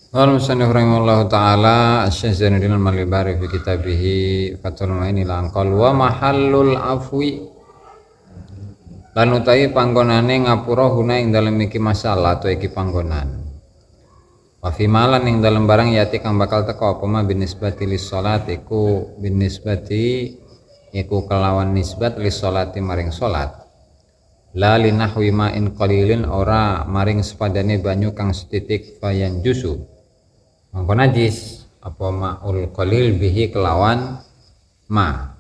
Qala musannif rahimahullahu taala Asy-Syaikh Zainuddin Al-Malibari fi kitabih Fathul Mu'in lan qol wa mahallul afwi lan utawi panggonane ngapura huna ing dalem iki masalah atau iki panggonan wa fi malan ing dalem barang yati kang bakal teka apa ma binisbati lis salat iku binisbati iku kelawan nisbat lis salati maring salat la linahwi ma in qalilin ora maring sepadane banyu kang setitik fayan jusu mangko najis apa ma'ul qalil bihi kelawan ma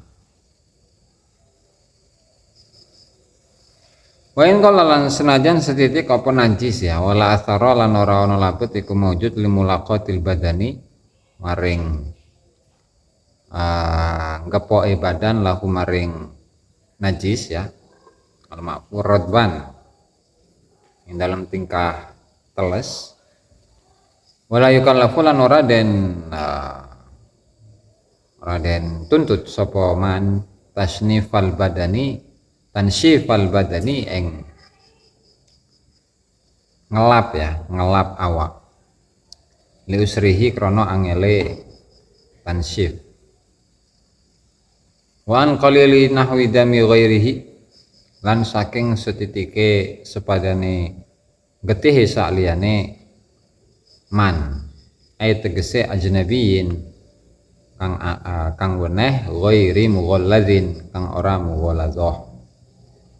wa in lan senajan setitik apa najis ya wala athara lan ora ana labet iku maujud limulaqatil badani maring ngepoke badan lahu maring najis ya al ma'fur radban ing dalam tingkah teles wala yukallafu lan ora den tuntut sapa man tasnifal badani tansyifal badani ing ngelap awak li usrihi krana angele tansyif wa an qalili nahwi dami ghairihi lan saking setitike sepadane getih sakliyane man ay tegese ajnabiyin kang weneh ghairi mughalladzin kang ora mughalladzah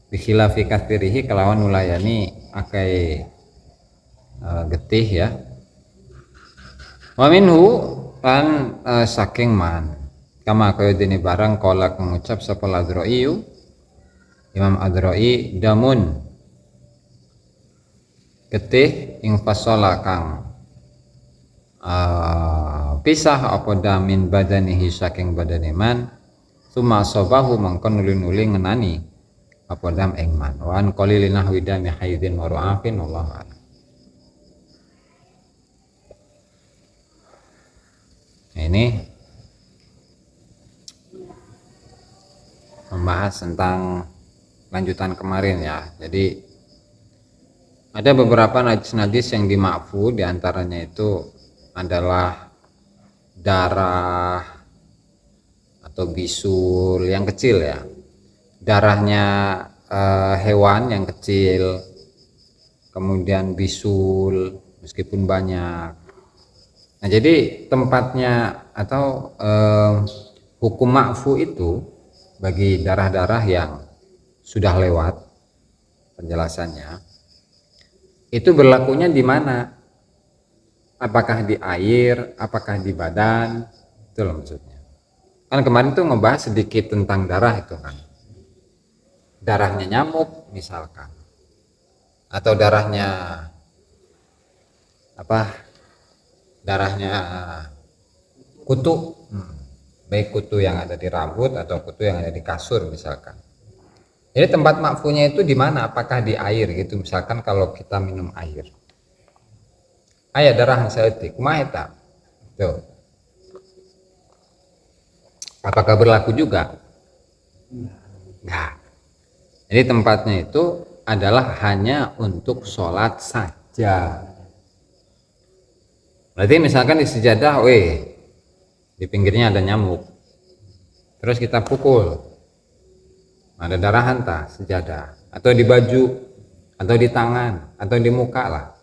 bi khilafi kathirihi kelawan ulayani akai getih ya wa minhu lan saking man kama kaya dene barang kala kang ngucap sapa Ladroi Imam Adroi damun getih ing fasola kang pisah apa damin badanihi saking badane man summa sabahu mangkon nuli-nuli ngenani apa dam ing man wa an qalilin nahwi dami haidin mar'afin wallahu a'lam. Ini membahas tentang lanjutan kemarin ya. Jadi ada beberapa najis-najis yang dimakfu, diantaranya itu adalah darah atau bisul yang kecil ya, darahnya hewan yang kecil, kemudian bisul meskipun banyak. Nah jadi tempatnya atau hukum makfu itu bagi darah-darah yang sudah lewat penjelasannya itu berlakunya di mana? Apakah di air, apakah di badan, itu loh maksudnya. Kan kemarin tuh ngebahas sedikit tentang darah itu kan, darahnya nyamuk misalkan, atau darahnya apa? Darahnya kutu, baik kutu yang ada di rambut atau kutu yang ada di kasur misalkan. Jadi tempat makfunya itu di mana? Apakah di air gitu? Misalkan kalau kita minum air. Aya darah saeutik, kumaha eta? Tuh. Apakah berlaku juga? Enggak. Jadi tempatnya itu adalah hanya untuk sholat saja. Berarti misalkan di sejadah, di pinggirnya ada nyamuk. Terus kita pukul, ada darah hanta sejadah, atau di baju, atau di tangan, atau di muka lah.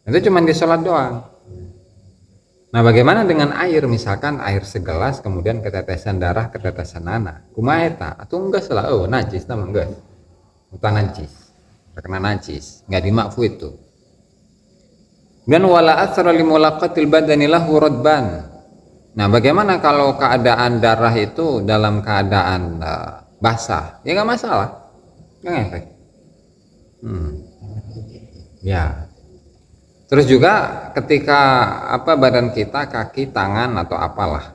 Itu cuma di sholat doang. Nah bagaimana dengan air, misalkan air segelas kemudian ketetesan darah, ketetesan nana, kumaha eta? Atau enggak salah, najis nama enggak, bukan najis, terkena najis, enggak dimakfu itu. Dan wala athara li mulaqatil badani lahu radban. Nah bagaimana kalau keadaan darah itu dalam keadaan basah? Ya enggak masalah, enggak ngefek. Ya. Terus juga ketika badan kita, kaki, tangan atau apalah,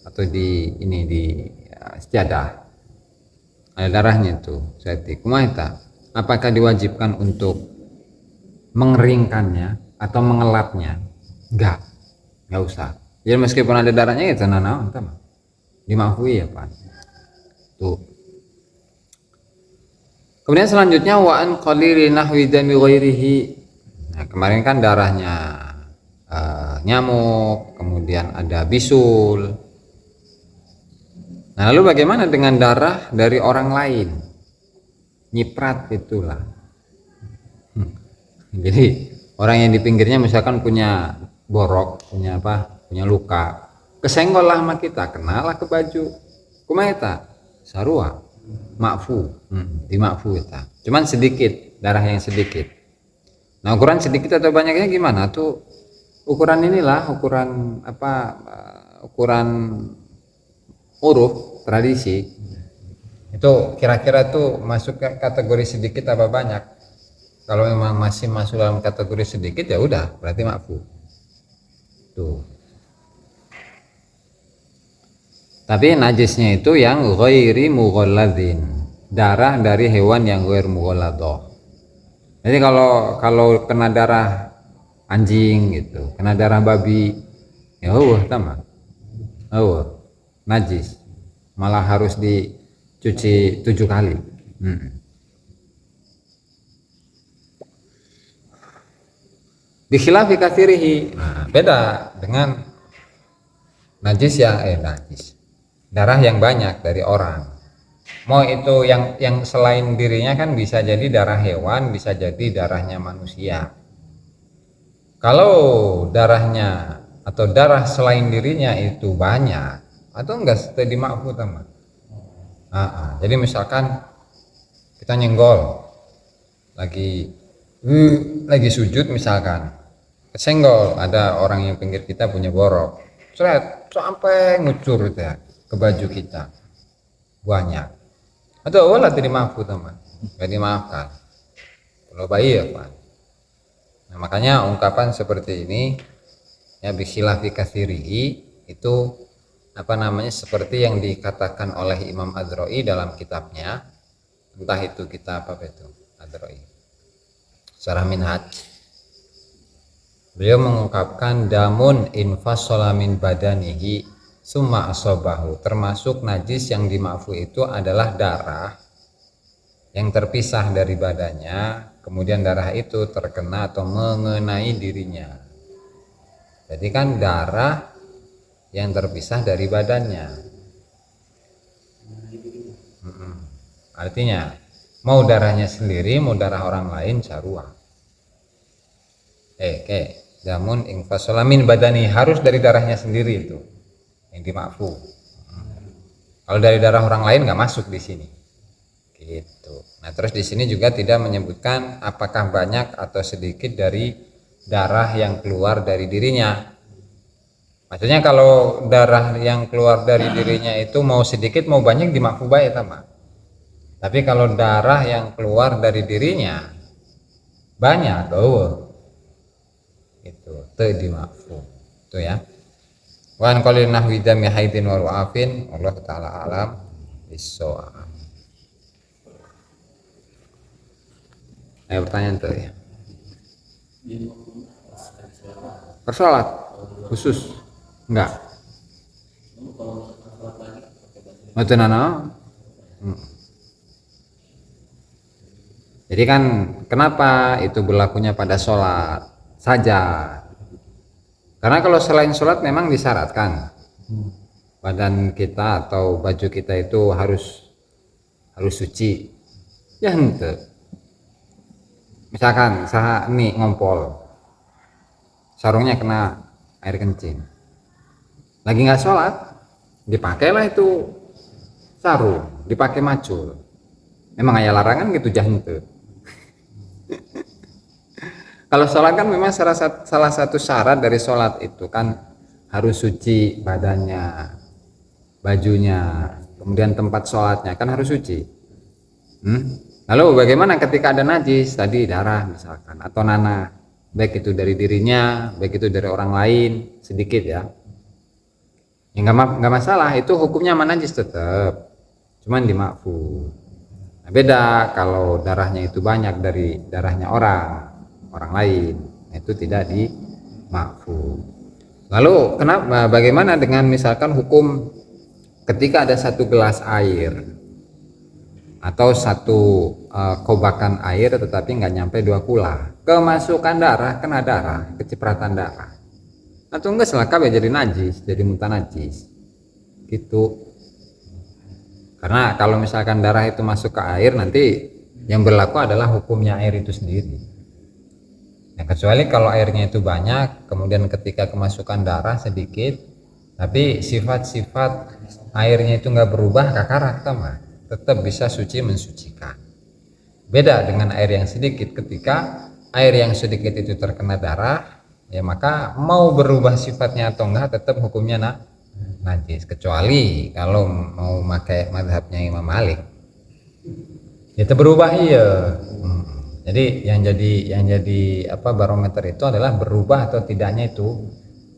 atau di sejadah ada darahnya itu, setik kumaha, apakah diwajibkan untuk mengeringkannya atau mengelapnya? Enggak usah. Jadi meskipun ada darahnya itu naon tah dimaafui ya Pak. Tuh. Kemudian selanjutnya wa an qalili nahwi dami ghairihi. Nah, kemarin kan darahnya nyamuk, kemudian ada bisul. Nah, lalu bagaimana dengan darah dari orang lain? Nyiprat itulah. Jadi orang yang di pinggirnya misalkan punya borok, punya apa? Punya luka. Kesenggol lah sama kita, kenalah ke baju. Kumaha sarua, makfu, di makfu kita. Cuman sedikit, darah yang sedikit. Nah, ukuran sedikit atau banyaknya gimana? Tuh ukuran inilah, ukuran apa? Ukuran uruf tradisi. Itu kira-kira tuh masuk ke kategori sedikit apa banyak? Kalau memang masih masuk dalam kategori sedikit ya udah, berarti makfu. Tuh. Tapi najisnya itu yang ghairi mughalladzin, darah dari hewan yang ghair mughalladah. Jadi kalau kena darah anjing gitu, kena darah babi, ya sama. Najis. Malah harus dicuci 7 kali. Bikhilafi katsirihi. Nah, beda dengan najis darah yang banyak dari orang. Mau itu yang selain dirinya kan bisa jadi darah hewan, bisa jadi darahnya manusia. Kalau darahnya atau darah selain dirinya itu banyak atau enggak studi makfu sama. Jadi misalkan kita nyenggol lagi sujud misalkan, kesenggol ada orang yang pinggir kita punya borok, sampai ngucur itu ya ke baju kita banyak. Atau wala tidak maafku teman, nggak dimaafkan. Kalau bayi ya Pak. Nah, makanya ungkapan seperti ini ya bikhilafi katsirihi itu seperti yang dikatakan oleh Imam Adroi dalam kitabnya, entah itu kitab apa itu Adroi Syarah Minhaj. Beliau mengungkapkan damun infasala min badanihi summa asobahu, termasuk najis yang dimakfu itu adalah darah yang terpisah dari badannya, kemudian darah itu terkena atau mengenai dirinya. Jadi kan darah yang terpisah dari badannya. Artinya mau darahnya sendiri, mau darah orang lain sarua. Damun infasala min badani, harus dari darahnya sendiri itu yang dimakfu. Kalau dari darah orang lain nggak masuk di sini. Gitu. Nah, terus di sini juga tidak menyebutkan apakah banyak atau sedikit dari darah yang keluar dari dirinya. Maksudnya kalau darah yang keluar dari dirinya itu mau sedikit mau banyak dimakfu baik sama. Tapi kalau darah yang keluar dari dirinya banyak, itu dimakfu. Itu ya. Wan qalil nahwi dami haidin wa ru'afin, Allah taala alam bis-shawab. Pertanyaan tuh ya. Persolat khusus enggak? Mboten ana. Jadi kan kenapa itu berlakunya pada sholat saja? Karena kalau selain sholat memang disyaratkan badan kita atau baju kita itu harus suci. Ya ente. Misalkan saha nih ngompol, sarungnya kena air kencing. Lagi nggak sholat, dipakailah itu sarung, dipakai macul. Memang ada larangan gitu jahente. Kalau sholat kan memang salah satu syarat dari sholat itu kan harus suci badannya, bajunya, kemudian tempat sholatnya kan harus suci. Lalu bagaimana ketika ada najis tadi, darah misalkan atau nanah, baik itu dari dirinya, baik itu dari orang lain sedikit ya, nggak masalah, itu hukumnya najis tetap, cuman dimakfu. Nah, beda kalau darahnya itu banyak dari darahnya orang lain, itu tidak dimakfu. Lalu bagaimana dengan misalkan hukum ketika ada satu gelas air atau satu kobakan air tetapi nggak nyampe 2 kula, kemasukan darah, kena darah, kecipratan darah, atau enggak selakap ya jadi najis, jadi mutan najis gitu. Karena kalau misalkan darah itu masuk ke air, nanti yang berlaku adalah hukumnya air itu sendiri. Nah, kecuali kalau airnya itu banyak, kemudian ketika kemasukan darah sedikit, tapi sifat-sifat airnya itu nggak berubah, kakarak mah tetap bisa suci mensucikan. Beda dengan air yang sedikit, ketika air yang sedikit itu terkena darah, ya maka mau berubah sifatnya atau enggak tetap hukumnya najis, kecuali kalau mau pakai mazhabnya Imam Malik itu berubah iya. Jadi yang jadi apa barometer itu adalah berubah atau tidaknya itu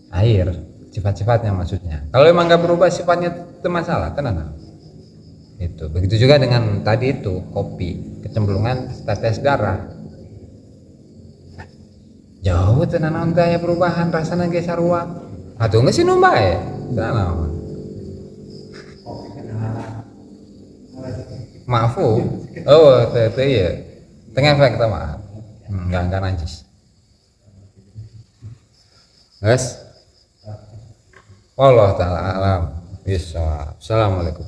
air, sifat-sifatnya maksudnya. Kalau emang nggak berubah sifatnya itu masalah, tenang. Itu begitu juga dengan tadi itu kopi, kecemplungan tetes darah. Jauh tenan ya perubahan rasanya ge sarua. Atuh geus sih nu bae. Tenang. Maafu. Oh, teh ya. Tengah efek mah. Enggak najis. Guys. Allah taala alam. Bisa. Assalamualaikum.